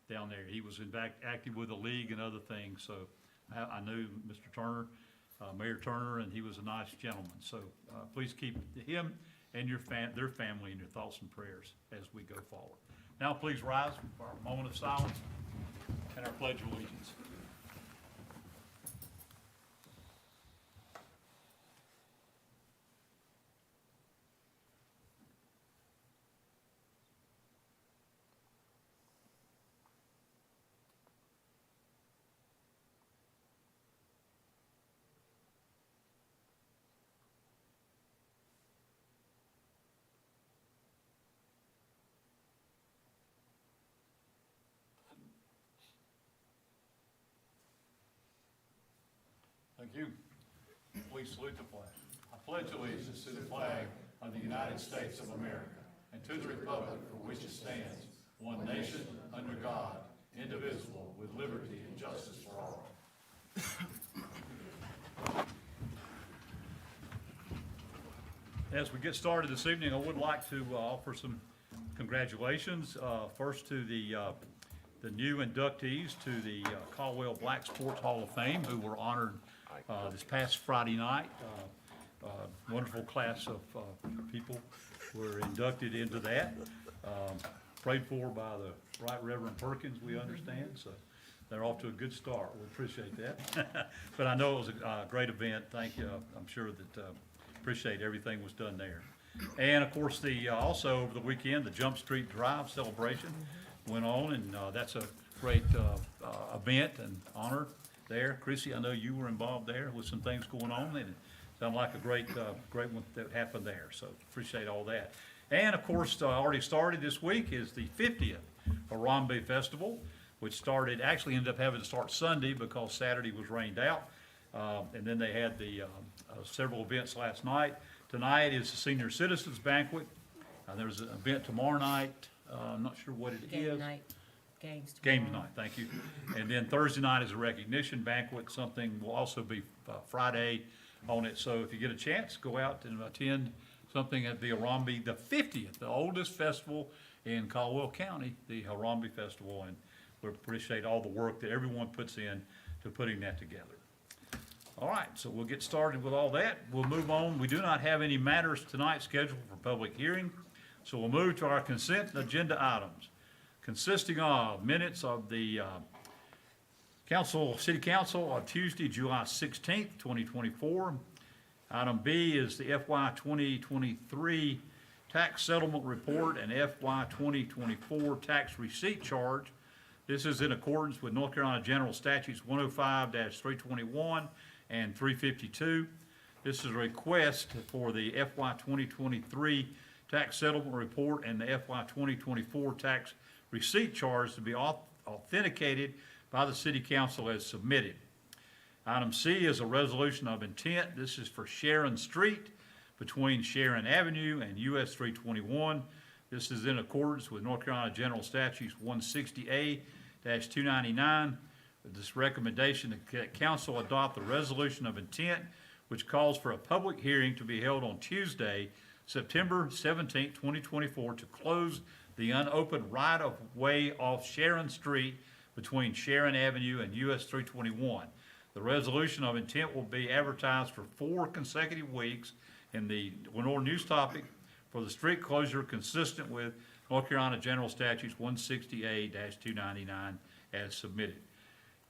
down there. He was in fact active with the league and other things, so I knew Mr. Turner, Mayor Turner, and he was a nice gentleman. So please keep him and their family in your thoughts and prayers as we go forward. Now please rise for our moment of silence and our pledge of allegiance. Thank you. Please salute the flag. I pledge allegiance to the flag of the United States of America and to the republic for which it stands, one nation, under God, indivisible, with liberty and justice for all. As we get started this evening, I would like to offer some congratulations. First to the new inductees to the Caldwell Black Sports Hall of Fame, who were honored this past Friday night. Wonderful class of people were inducted into that. Prayed for by the Right Reverend Perkins, we understand, so they're off to a good start. We appreciate that. But I know it was a great event. Thank you. I'm sure that appreciate everything was done there. And of course, also over the weekend, the Jump Street Drive celebration went on, and that's a great event and honor there. Chrissy, I know you were involved there with some things going on, and it sounded like a great one that happened there. So appreciate all that. And of course, already started this week is the 50th Harambe Festival, which actually ended up having to start Sunday because Saturday was rained out. And then they had the several events last night. Tonight is the Senior Citizens Banquet. There's an event tomorrow night. I'm not sure what it is. Games night, thank you. And then Thursday night is a recognition banquet. Something will also be Friday on it. So if you get a chance, go out and attend something at the Harambe, the 50th, the oldest festival in Caldwell County, the Harambe Festival. And we appreciate all the work that everyone puts in to putting that together. All right, so we'll get started with all that. We'll move on. We do not have any matters tonight scheduled for public hearing. So we'll move to our consent agenda items, consisting of minutes of the City Council on Tuesday, July 16th, 2024. Item B is the FY 2023 tax settlement report and FY 2024 tax receipt charge. This is in accordance with North Carolina General Statutes 105-321 and 352. This is a request for the FY 2023 tax settlement report and the FY 2024 tax receipt charge to be authenticated by the City Council as submitted. Item C is a resolution of intent. This is for Sharon Street between Sharon Avenue and US 321. This is in accordance with North Carolina General Statutes 160A-299. This recommendation that Council adopt the resolution of intent, which calls for a public hearing to be held on Tuesday, September 17, 2024, to close the unopened right-of-way off Sharon Street between Sharon Avenue and US 321. The resolution of intent will be advertised for 4 consecutive weeks in the Lenore News Topic for the street closure consistent with North Carolina General Statutes 160A-299 as submitted.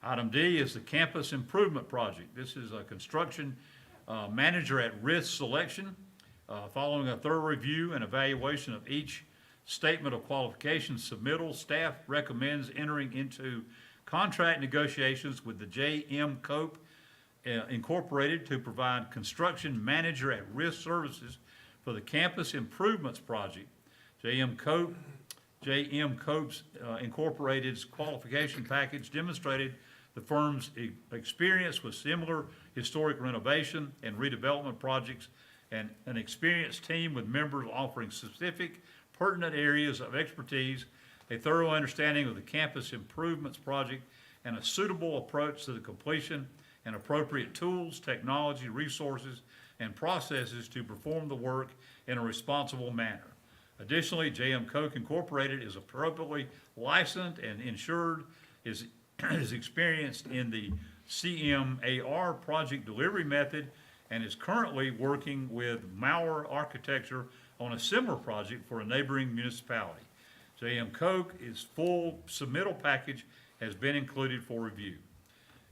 Item D is the Campus Improvement Project. This is a construction manager at risk selection. Following a thorough review and evaluation of each statement of qualifications submittal, staff recommends entering into contract negotiations with the J.M. Cope Incorporated to provide construction manager at risk services for the Campus Improvements Project. J.M. Cope's Incorporated's qualification package demonstrated the firm's experience with similar historic renovation and redevelopment projects, and an experienced team with members offering specific pertinent areas of expertise, a thorough understanding of the campus improvements project, and a suitable approach to the completion, and appropriate tools, technology, resources, and processes to perform the work in a responsible manner. Additionally, JM Koch Incorporated is appropriately licensed and insured, is experienced in the CMAR project delivery method, and is currently working with Maurer Architecture on a similar project for a neighboring municipality. JM Koch is full submittal package has been included for review.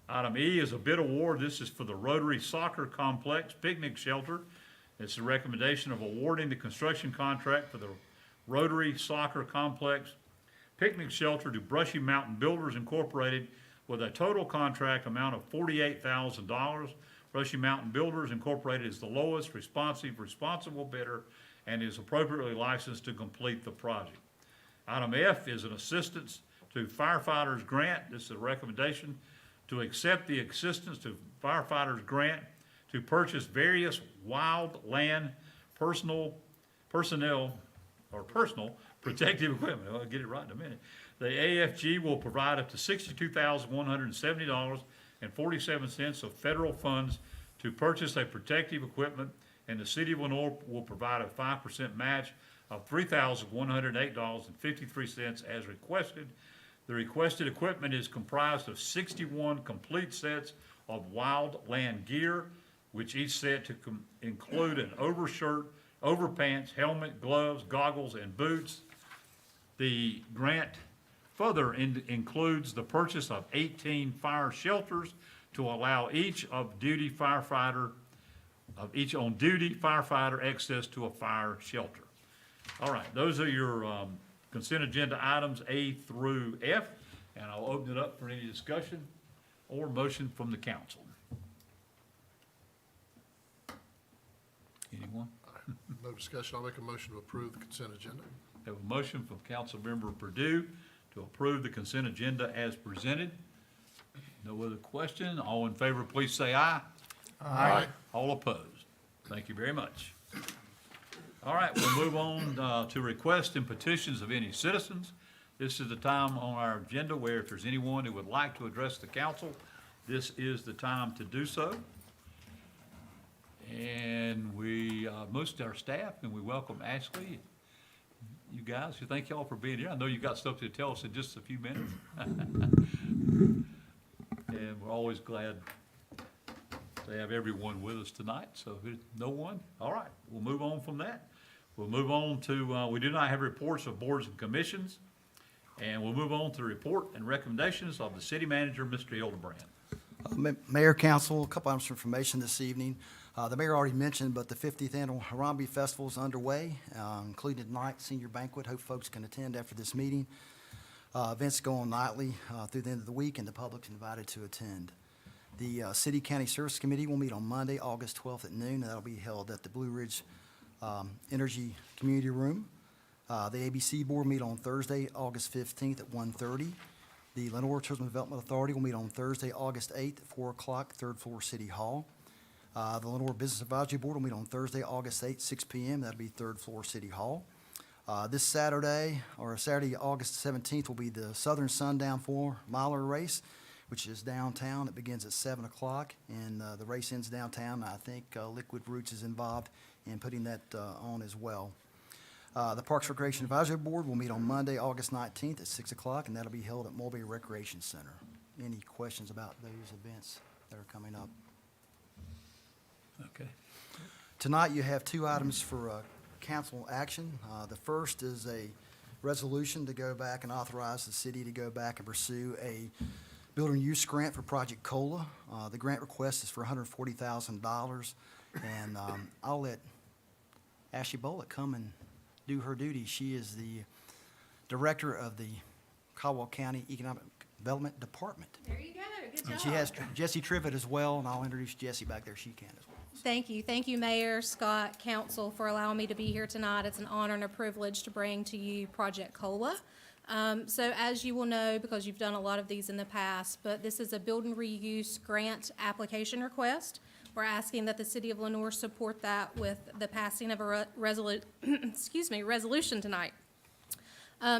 Item E is a bid award. This is for the Rotary Soccer Complex Picnic Shelter. It's a recommendation of awarding the construction contract for the Rotary Soccer Complex Picnic Shelter to Brushy Mountain Builders Incorporated with a total contract amount of $48,000. Brushy Mountain Builders Incorporated is the lowest responsible bidder and is appropriately licensed to complete the project. Item F is an assistance to firefighters grant. This is a recommendation to accept the assistance to firefighters grant to purchase various wildland personal protective equipment. I'll get it right in a minute. The AFG will provide up to $62,170.47 of federal funds to purchase a protective equipment, and the city of Lenoir will provide a 5% match of $3,108.53 as requested. The requested equipment is comprised of 61 complete sets of wildland gear, which each set to include an overshirt, overpants, helmet, gloves, goggles, and boots. The grant further includes the purchase of 18 fire shelters to allow each on-duty firefighter access to a fire shelter. All right, those are your consent agenda items A through F, and I'll open it up for any discussion or motion from the council. Anyone? No discussion. I'll make a motion to approve the consent agenda. Have a motion from Councilmember Purdue to approve the consent agenda as presented. No other question. All in favor, please say aye. Aye. All opposed. Thank you very much. All right, we'll move on to requests and petitions of any citizens. This is the time on our agenda where if there's anyone who would like to address the council, this is the time to do so. And we, most of our staff, and we welcome Ashley, you guys, thank y'all for being here. I know you got stuff to tell us in just a few minutes. And we're always glad to have everyone with us tonight. So no one? All right, we'll move on from that. We'll move on to, we do not have reports of boards and commissions. And we'll move on to the report and recommendations of the city manager, Mr. Hildebrand. Mayor, council, a couple items of information this evening. The mayor already mentioned, but the 50th Annual Harambe Festival is underway, including tonight senior banquet. Hope folks can attend after this meeting. Events go on nightly through the end of the week, and the public's invited to attend. The City County Service Committee will meet on Monday, August 12th at noon, and that'll be held at the Blue Ridge Energy Community Room. The ABC Board will meet on Thursday, August 15th at 1:30. The Lenoir Tourism Development Authority will meet on Thursday, August 8th at 4 o'clock, third floor City Hall. The Lenoir Business Advisory Board will meet on Thursday, August 8th, 6 p.m. That'll be third floor City Hall. This Saturday, August 17th, will be the Southern Sundown 4-miler race, which is downtown. It begins at 7 o'clock, and the race ends downtown. I think Liquid Roots is involved in putting that on as well. The Parks Recreation Advisory Board will meet on Monday, August 19th at 6 o'clock, and that'll be held at Mulberry Recreation Center. Any questions about those events that are coming up? Okay. Tonight, you have two items for council action. The first is a resolution to go back and authorize the city to go back and pursue a building use grant for Project COLA. The grant request is for $140,000, and I'll let Ashley Bullock come and do her duty. She is the director of the Caldwell County Economic Development Department. There you go. Good job. And she has Jesse Trivet as well, and I'll introduce Jesse back there. She can as well. Thank you. Thank you, Mayor, Scott, Council, for allowing me to be here tonight. It's an honor and a privilege to bring to you Project COLA. So as you will know, because you've done a lot of these in the past, but this is a building reuse grant application request. We're asking that the city of Lenoir support that with the passing of a resolution tonight.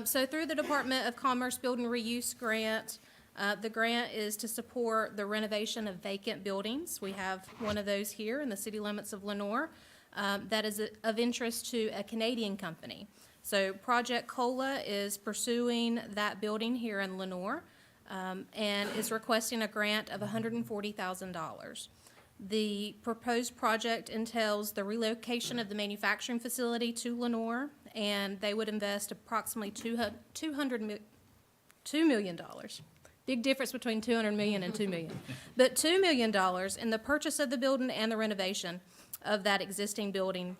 So through the Department of Commerce Building Reuse Grant, the grant is to support the renovation of vacant buildings. We have one of those here in the city limits of Lenoir that is of interest to a Canadian company. So Project COLA is pursuing that building here in Lenore, and is requesting a grant of $140,000. The proposed project entails the relocation of the manufacturing facility to Lenore, and they would invest approximately $2 million. Big difference between 200 million and 2 million. But $2 million in the purchase of the building and the renovation of that existing building.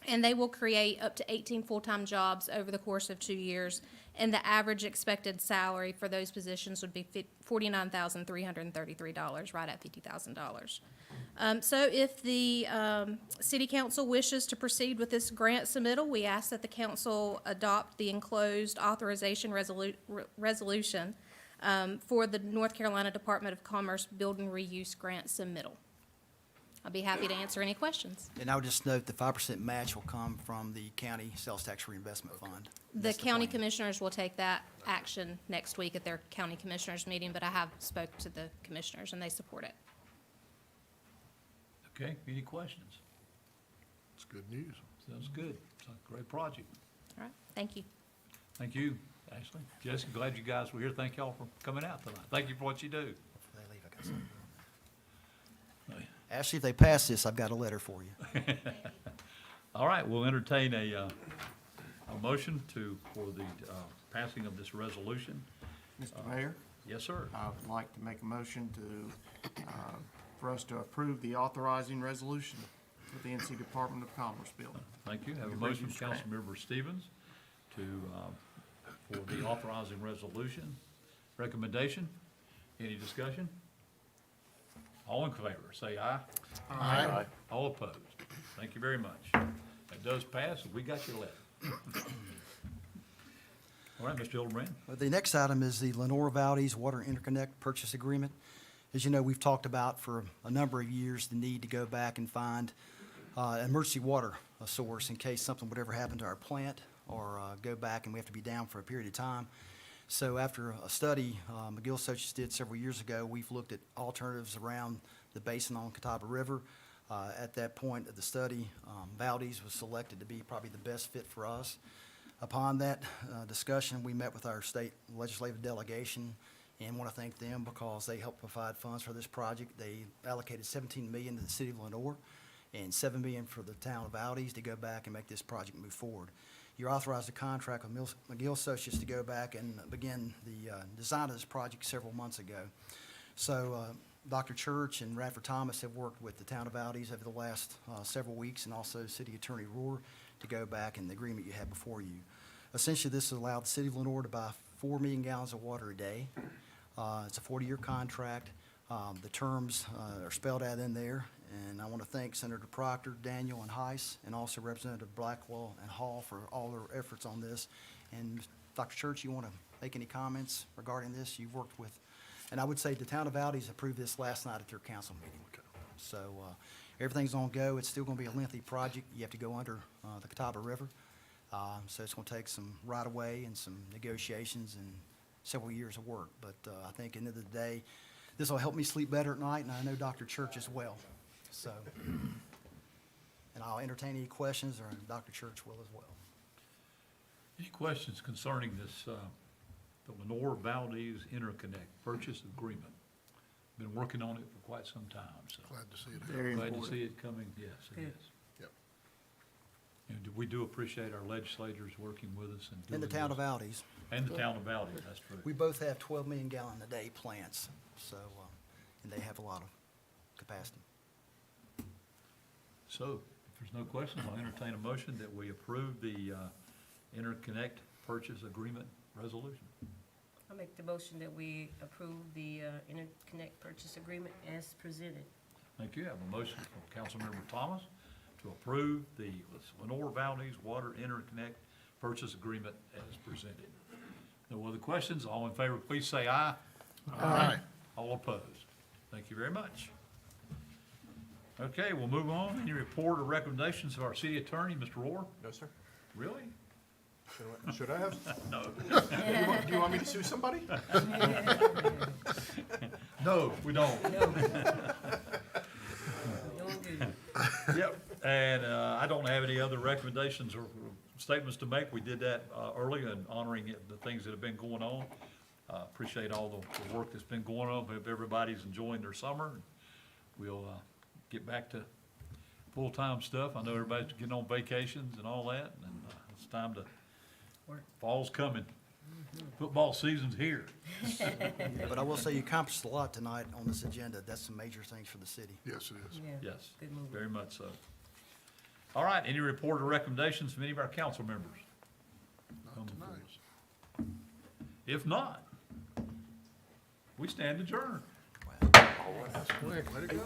And they will create up to 18 full-time jobs over the course of 2 years. And the average expected salary for those positions would be $49,333, right at $50,000. So if the city council wishes to proceed with this grant submittal, we ask that the council adopt the enclosed authorization resolution for the North Carolina Department of Commerce Building Reuse Grant submittal. I'll be happy to answer any questions. And I would just note the 5% match will come from the county sales tax reinvestment fund. The That's county plan. commissioners will take that action next week at their county commissioners meeting, but I have spoke to the commissioners and they support it. Okay, any questions? It's good news. Sounds good. It's a great project. All right, thank you. Thank you, Ashley. Jesse, glad you guys were here. Thank y'all for coming out tonight. Thank you for what you do. Before they leave, I got something. Ashley, if they pass this, I've got a letter for you. All right, we'll entertain a motion for the passing of this resolution. Mr. Mayor, Yes, sir. I would like to make a motion for us to approve the authorizing resolution for the NC Department of Commerce building. Thank you. Have a Your motion reuse from grant. Councilmember Stevens for the authorizing resolution. Recommendation? Any discussion? All in favor, say aye. Aye. All opposed? Thank you very much. That does pass, and we got your letter. All right, Mr. Hildebrand. The next item is the Lenore Valdez Water Interconnect Purchase Agreement. As you know, we've talked about for a number of years the need to go back and find emergency water source in case something would ever happen to our plant or go back and we have to be down for a period of time. So after a study McGill Associates did several years ago, we've looked at alternatives around the basin on Catawba River. At that point of the study, Valdez was selected to be probably the best fit for us. Upon that discussion, we met with our state legislative delegation and want to thank them because they helped provide funds for this project. They allocated $17 million to the city of Lenore and $7 million for the town of Valdez to go back and make this project move forward. You authorized a contract with McGill Associates to go back and begin the design of this project several months ago. So Dr. Church and Radford Thomas have worked with the town of Valdez over the last several weeks, and also City Attorney Rohr to go back in the agreement you have before you. Essentially, this has allowed the city of Lenore to buy 4 million gallons of water a day. It's a 40-year contract. The terms are spelled out in there, and I want to thank Senator Proctor, Daniel, and Heiss, and also Representative Blackwell and Hall for all their efforts on this. And Dr. Church, you want to make any comments regarding this? You've worked with, and I would say the town of Valdez approved this last night at their council meeting. So everything's on go. It's still going to be a lengthy project. You have to go under the Catawba River. So it's going to take some right-of-way and some negotiations and several years of work. But I think at the end of the day, this will help me sleep better at night, and I know Dr. Church as well. So, and I'll entertain any questions, or Dr. Church will as well. Any questions concerning this, the Lenore Valdez Interconnect Purchase Agreement? Been working on it for quite some time, so Glad to see it. Very glad to important. see it coming. Yes, it Yeah. is. Yep. And we do appreciate our legislators working with us and doing In the town of this. Valdez, And the town of Valdez, that's true. we both have 12 million gallon a day plants, so, and they have a lot of capacity. So, if there's no questions, I'll entertain a motion that we approve the interconnect purchase agreement resolution. I make the motion that we approve the interconnect purchase agreement as presented. Thank you. I have a motion from Councilmember Thomas to approve the Lenore Valdez Water Interconnect Purchase Agreement as presented. No other questions? All in favor, please say aye. Aye. All opposed? Thank you very much. Okay, we'll move on. Any report or recommendations of our city attorney, Mr. Rohr? No, sir. Really? Should I have? No. Do you want me to sue somebody? No, we don't. Doing good. Yep, and I don't have any other recommendations or statements to make. We did that earlier in honoring the things that have been going on. Appreciate all the work that's been going on. Hope everybody's enjoying their summer. We'll get back to full-time stuff. I know everybody's getting on vacations and all that, and it's time to, fall's coming. Football season's here. But I will say you accomplished a lot tonight on this agenda. That's some major things for the city. Yes, it is. Yeah. Yes, Good move. very much so. All right, any report or recommendations from any of our council members? Not tonight. If not, we stand adjourned. Quick, let it go.